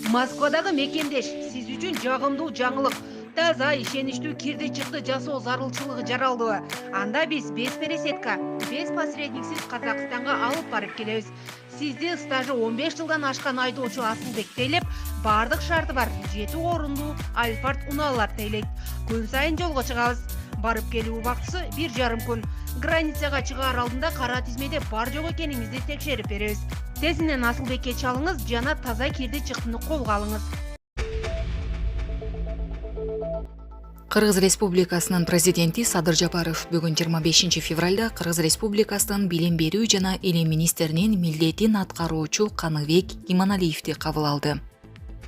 Москвадагы мекендеш сиз үчүн жагымдуу жаңылык. Таза ишеничтүү кирди чыкты жасоо зарылчылыгы жаралды. Анда биз без пересетка, без посредниксиз Казакстанга алып барып келебиз. Сизди стажы 15 жылдан ашкан айдоочу Асылбек тейлеп, бардык шарты бар 7 орундуу Альфард унаалар тейлейт. Күн сайын жолго чыгабыз. Барып келүү убактысы 1,5 күн. Границага чыгаар алдында кара тизмеде бар жок экениңизди текшерип беребиз. Тезинен Асылбекке чалыңыз жана таза кирди чыктыны колго алыңыз. Кыргыз Республикасынын президенти Садыр Жапаров бүгүн 25 февралда Кыргыз Республикасынын билим берүү жана илим министринин милдетин аткаруучу Каныбек Иманалиевди кабыл алды.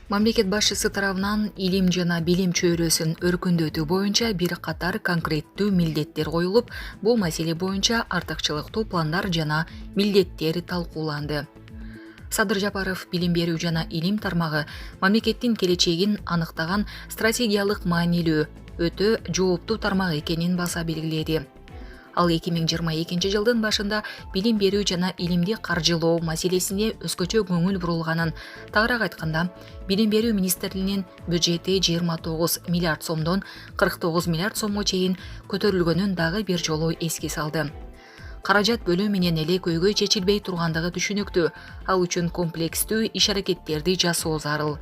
Мамлекет башчысы тарабынан илим жана билим чөйрөсүн өркүндөтүү боюнча бир катар конкреттүү милдеттер коюлуп, бул маселе боюнча артыкчылыктуу пландар жана милдеттер талкууланды. Садыр Жапаров билим берүү жана илим тармагы мамлекеттин келечегин аныктаган стратегиялык маанилүү, өтө жооптуу тармак экенин баса белгиледи. Ал 2022 жылдын башында билим берүү жана илимди каржылоо маселесине өзгөчө көңүл бурулганын, тагыраак айтканда, билим берүү министрлигинин бюджети 29 миллиард сомдон 49 миллиард сомго чейин көтөрүлгөнүн дагы бир жолу эске салды. Каражат бөлүү менен эле көйгөй чечилбей тургандыгы түшүнүктүү, ал үчүн комплекстүү иш-аракеттерди жасоо зарыл.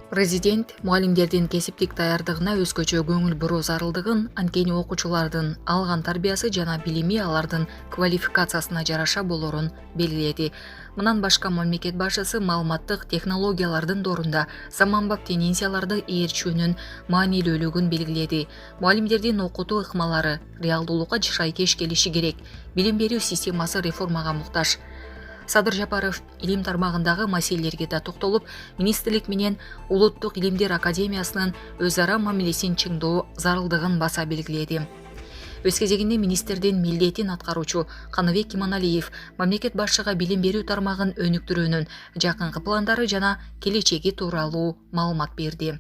Президент мугалимдердин кесиптик даярдыгына өзгөчө көңүл буруу зарылдыгын, анткени окуучулардын алган тарбиясы жана билими алардын квалификациясына жараша болорун белгиледи. Мындан башка мамлекет башчысы маалыматтык технологиялардын доорунда заманбап тенденцияларды ээрчүүнүн маанилүүлүгүн белгиледи. Мугалимдердин окутуу ыкмалары реалдуулукка шайкеш келиши керек. Билим берүү системасы реформага муктаж. Садыр Жапаров илим тармагындагы маселелерге да токтолуп, министрлик менен Улуттук илимдер академиясынын өз ара мамилесин чыңдоо зарылдыгын баса белгиледи. Өз кезегинде министрдин милдетин аткаруучу Каныбек Иманалиев мамлекет башчыга билим берүү тармагын өнүктүрүүнүн жакынкы пландары жана келечеги тууралуу маалымат берди.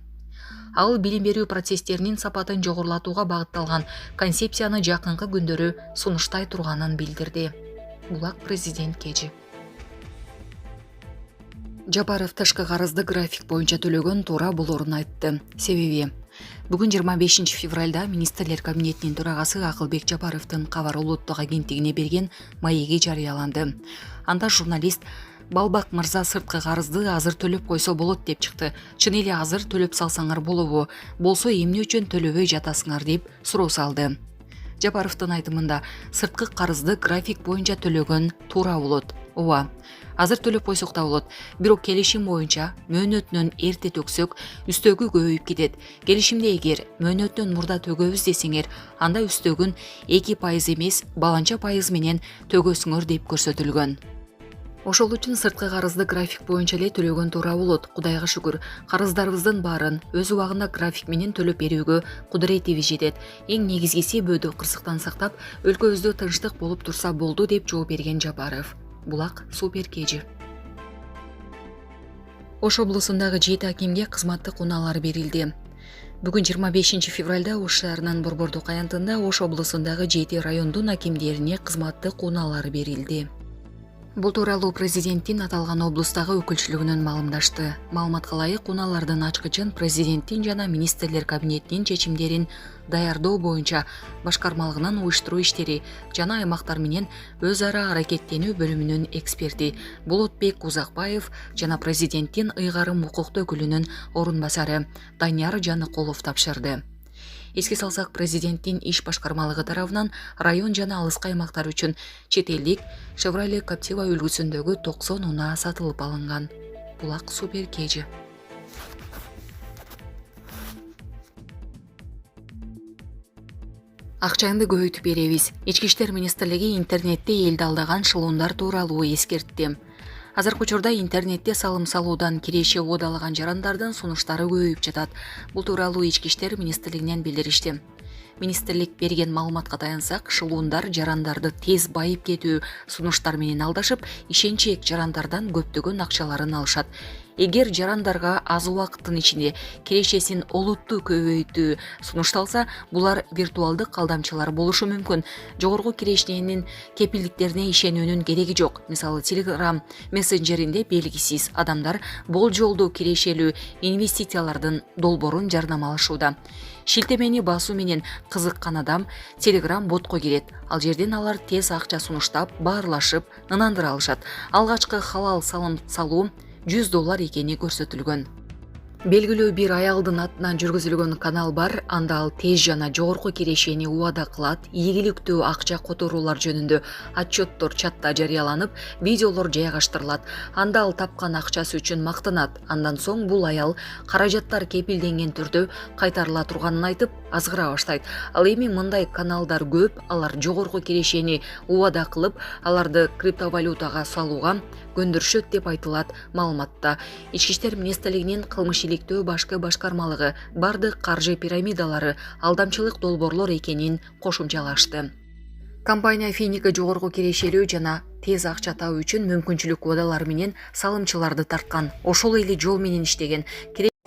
Ал билим берүү процесстеринин сапатын жогорулатууга багытталган концепцияны жакынкы күндөрү сунуштай турганын билдирди. Булак президент кежи. Жапаров тышкы карызды график боюнча төлөгөн туура болорун айтты. Себеби бүгүн 25 февралда министрлер кабинетинин төрагасы Акылбек Жапаровдун Кабар улуттук агенттигине берген маеги жарыяланды. Анда журналист Балбак мырза сырткы карызды азыр төлөп койсо болот деп чыкты. Чын эле азыр төлөп салсаңар болобу? Болсо эмне үчүн төлөбөй жатасыңар деп суроо салды. Жапаровдун айтымында сырткы карызды график боюнча төлөгөн туура болот. Ооба, азыр төлөп койсок да болот. Бирок келишим боюнча мөөнөтүнөн эрте төксөк, үстөгү көбөйүп кетет. Келишимде эгер мөөнөтүнөн мурда төгөбүз десеңер, анда үстөгүн 2% эмес, баланча пайыз менен төгөсүңөр деп көрсөтүлгөн. Ошол үчүн сырткы карызды график боюнча эле төлөгөн туура болот. Кудайга шүгүр, карыздарыбыздын баарын өз убагында график менен төлөп берүүгө кудуретибиз жетет. Эң негизгиси бөөдө кырсыктан сактап, өлкөбүздө тынчтык болуп турса болду деп жооп берген Жапаров. Булак супер кежи. Ош облусундагы 7 акимге кызматтык унаалар берилди. Бүгүн 25 февралда Ош шаарынын Борбордук аянтында Ош облусундагы 7 райондун акимдерине кызматтык унаалар берилди. Бул тууралуу президенттин аталган облустагы өкүлчүлүгүнөн маалымдашты. Маалыматка ылайык унаалардын ачкычын президенттин жана министрлер кабинетинин чечимдерин даярдоо боюнча башкармалыгынын уюштуруу иштери жана аймактар менен өз ара аракеттенүү бөлүмүнүн эксперти Болотбек Узакбаев жана президенттин ыйгарым укуктуу өкүлүнүн орун басары Данияр Жаныкулов тапшырды. Эске салсак, президенттин иш башкармалыгы тарабынан район жана алыскы аймактар үчүн чет элдик Chevrolet Captiva үлгүсүндөгү 90 унаа сатылып алынган. Булак супер кежи. Акчаңды көбөйтүп беребиз. Ички иштер министрлиги интернетте элди алдаган шылуундар тууралуу эскертти. Азыркы учурда интернетте салым салуудан киреши оодарлаган жарандардын сунуштары көбөйүп жатат. Бул тууралуу ички иштер министрлигинен билдиришти. Министрлик берген маалыматка таянсак, шылуундар жарандарды тез байып кетүү сунуштар менен алдашып, ишенчээк жарандардан көптөгөн акчаларын алышат. эгер жарандарга аз убакыттын ичинде кирешесин олуттуу көбөйтүү сунушталса, булар виртуалдык алдамчылар болушу мүмкүн. Жогорку кирешенин кепилдиктерине ишенүүнүн кереги жок. Мисалы, Telegram мессенджеринде белгисиз адамдар болжолдуу кирешелүү инвестициялардын долбоорун жарнамалашууда. Шилтемени басуу менен кызыккан адам Telegram ботко кирет. Ал жерден алар тез акча сунуштап, баарлашып, ынандыра алышат. Алгачкы халал салым салуу $100 экени көрсөтүлгөн. Белгилүү бир аялдын атынан жүргүзүлгөн канал бар. Анда ал тез жана жогорку кирешени убада кылат. Ийгиликтүү акча которуулар жөнүндө отчеттор чатта жарыяланып, видеолор жайгаштырылат. Анда ал тапкан акчасы үчүн мактанат. Андан соң бул аял каражаттар кепилденген түрдө кайтарыла турганын айтып, азгыра баштайт. Ал эми мындай каналдар көп. Алар жогорку кирешени убада кылып, аларды криптовалютага салууга көндүрүшөт деп айтылат маалыматта. Ички иштер министрлигинин кылмыш иликтөө башкы башкармалыгы бардык каржы пирамидалары алдамчылык долбоорлор экенин кошумчалашты. Компания Финика жогорку кирешелүү жана тез акча табуу үчүн мүмкүнчүлүк убадалары менен салымчыларды тарткан. Ошол эле жол менен иштеген.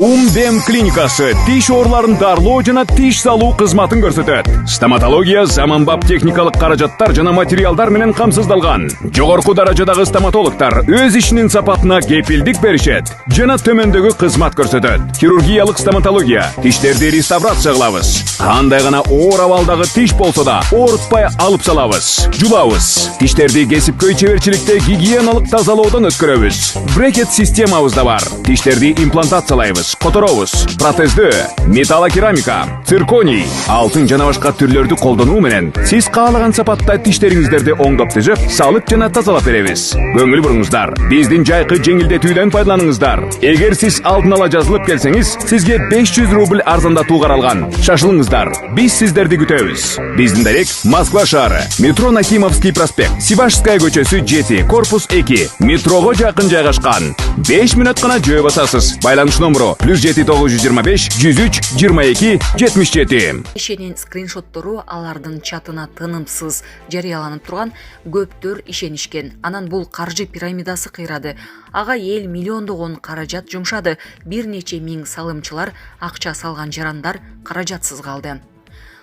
Умдем клиникасы тиш ооруларын дарылоо жана тиш салуу кызматын көрсөтөт. Стоматология заманбап техникалык каражаттар жана материалдар менен камсыздалган. Жогорку даражадагы стоматологдор өз ишинин сапатына кепилдик беришет жана төмөндөгү кызмат көрсөтөт. Хирургиялык стоматология, тиштерди реставрация кылабыз. Кандай гана оор абалдагы тиш болсо да оорутпай алып салабыз. Жулабыз. Тиштерди кесипкөй чеберчиликте гигиеналык тазалоодон өткөрөбүз. Брекет системабыз да бар. Тиштерди имплантациялайбыз. Которобуз, протездөө, металлокерамика, цирконий, алтын жана башка түрлөрдү колдонуу менен сиз каалаган сапатта тиштериңиздерди оңдоп түзөп, салып жана тазалап беребиз. Көңүл буруңуздар, биздин жайкы жеңилдетүүдөн пайдаланыңыздар. Эгер сиз алдын ала жазылып келсеңиз, сизге 500 рубль арзандатуу каралган. Шашылыңыздар, биз сиздерди күтөбүз. Биздин дарек Москва шаары, метро Нахимовский проспект, Сивашская көчөсү 7, корпус 2, метрого жакын жайгашкан. 5 мүнөт гана жөө басасыз. Байланыш номеру +7 925 103 22 77. Ишенин скриншоттору алардын чатына тынымсыз жарыяланып турган көптөр ишенишкен. Анан бул каржы пирамидасы кыйрады. Ага эл миллиондогон каражат жумшады. Бир нече миң салымчылар, акча салган жарандар каражатсыз калды.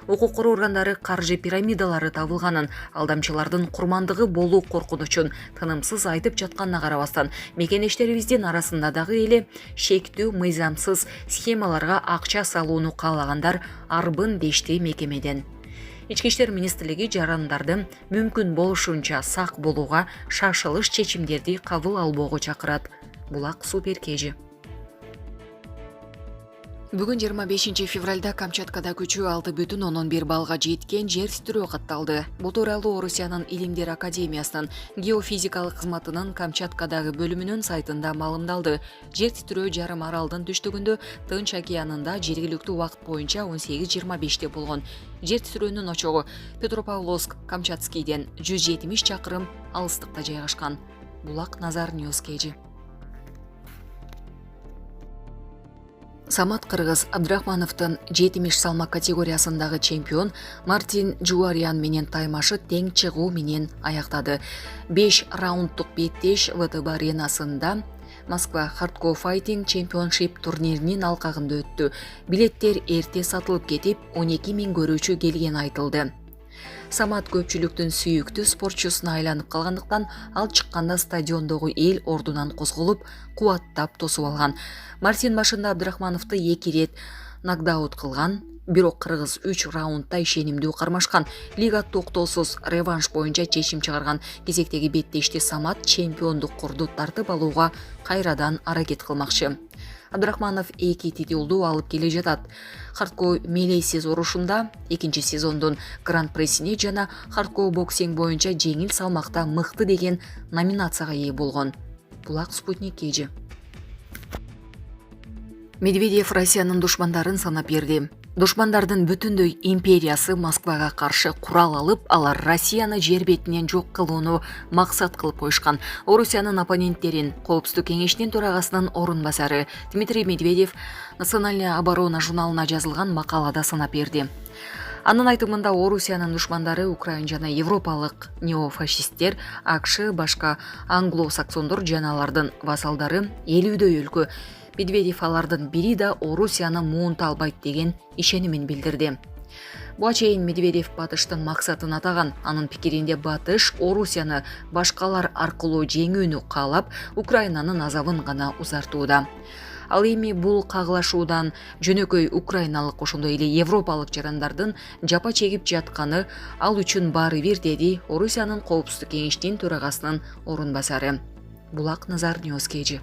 Укук коргоо органдары каржы пирамидалары табылганын, алдамчылардын курмандыгы болуу коркунучун тынымсыз айтып жатканына карабастан, мекенештерибиздин арасында дагы эле шектүү мыйзамсыз схемаларга акча салууну каалагандар арбын дешти мекемеден. Ички иштер министрлиги жарандарды мүмкүн болушунча сак болууга, шашылыш чечимдерди кабыл албоого чакырат. Булак Супер Кежи. Бүгүн 25 февралда Камчаткада күчү 6,1 балга жеткен жер титирөө катталды. Бул тууралуу Орусиянын Илимдер академиясынын геофизикалык кызматынын Камчаткадагы бөлүмүнүн сайтында маалымдалды. Жер титирөө жарым аралдын түштүгүндө Тынч океанында жергиликтүү убакыт боюнча 18:25 болгон. Жер титирөөнүн очогу Петропавловск Камчатскийден 170 чакырым алыстыкта жайгашкан. Булак Назар Ньюс Кежи. Самат Кыргыз Абдрахмановдун 70 салмак категориясындагы чемпион Мартин Джуарян менен таймашы тең чыгуу менен аяктады. 5 раунддук беттеш ВТБ аренасында Москва Hardcore Fighting Championship турниринин алкагында өттү. Билеттер эрте сатылып кетип, 12 000 көрүүчү келген айтылды. Самат көпчүлүктүн сүйүктүү спортчусуна айланып калгандыктан ал чыкканда стадиондогу эл ордунан козголуп, кубаттап тосуп алган. Мартин башында Абдрахмановду 2 рет нокдаут кылган, бирок кыргыз 3 раундда ишенимдүү кармашкан. Лига токтоосуз реванш боюнча чечим чыгарган. Кезектеги беттешти Самат чемпиондук курду тартып алууга кайрадан аракет кылмакчы. Абдрахманов 2 титулду алып келе жатат. Hardcore Мелейсиз урушунда 2 сезондун гран-прессине жана Hardcore боксинг боюнча жеңил салмакта мыкты деген номинацияга ээ болгон. Булак Спутник Кежи. Медведев Россиянын душмандарын санап берди. Душмандардын бүтүндөй империясы Москвага каршы курал алып, алар Россияны жер бетинен жок кылууну максат кылып коюшкан. Орусиянын оппоненттерин Коопсуздук кеңешинин төрагасынын орун басары Дмитрий Медведев Национальная оборона журналына жазылган макалада санап берди. Анын айтымында Орусиянын душмандары Украин жана европалык неофашисттер, АКШ, башка англо-саксондор жана алардын вассалдары 50дөй өлкө. Медведев алардын бири да Орусияны муунта албайт деген ишенимин билдирди. Буга чейин Медведев батыштын максатын атаган. Анын пикиринде батыш Орусияны башкалар аркылуу жеңүүнү каалап, Украинанын азабын гана узартууда. Ал эми бул кагылашуудан жөнөкөй украиналык ошондой эле европалык жарандардын жапа чегип жатканы ал үчүн баары бир, деди Орусиянын Коопсуздук кеңештин төрагасынын орун басары. Булак Назар Ньюс KG.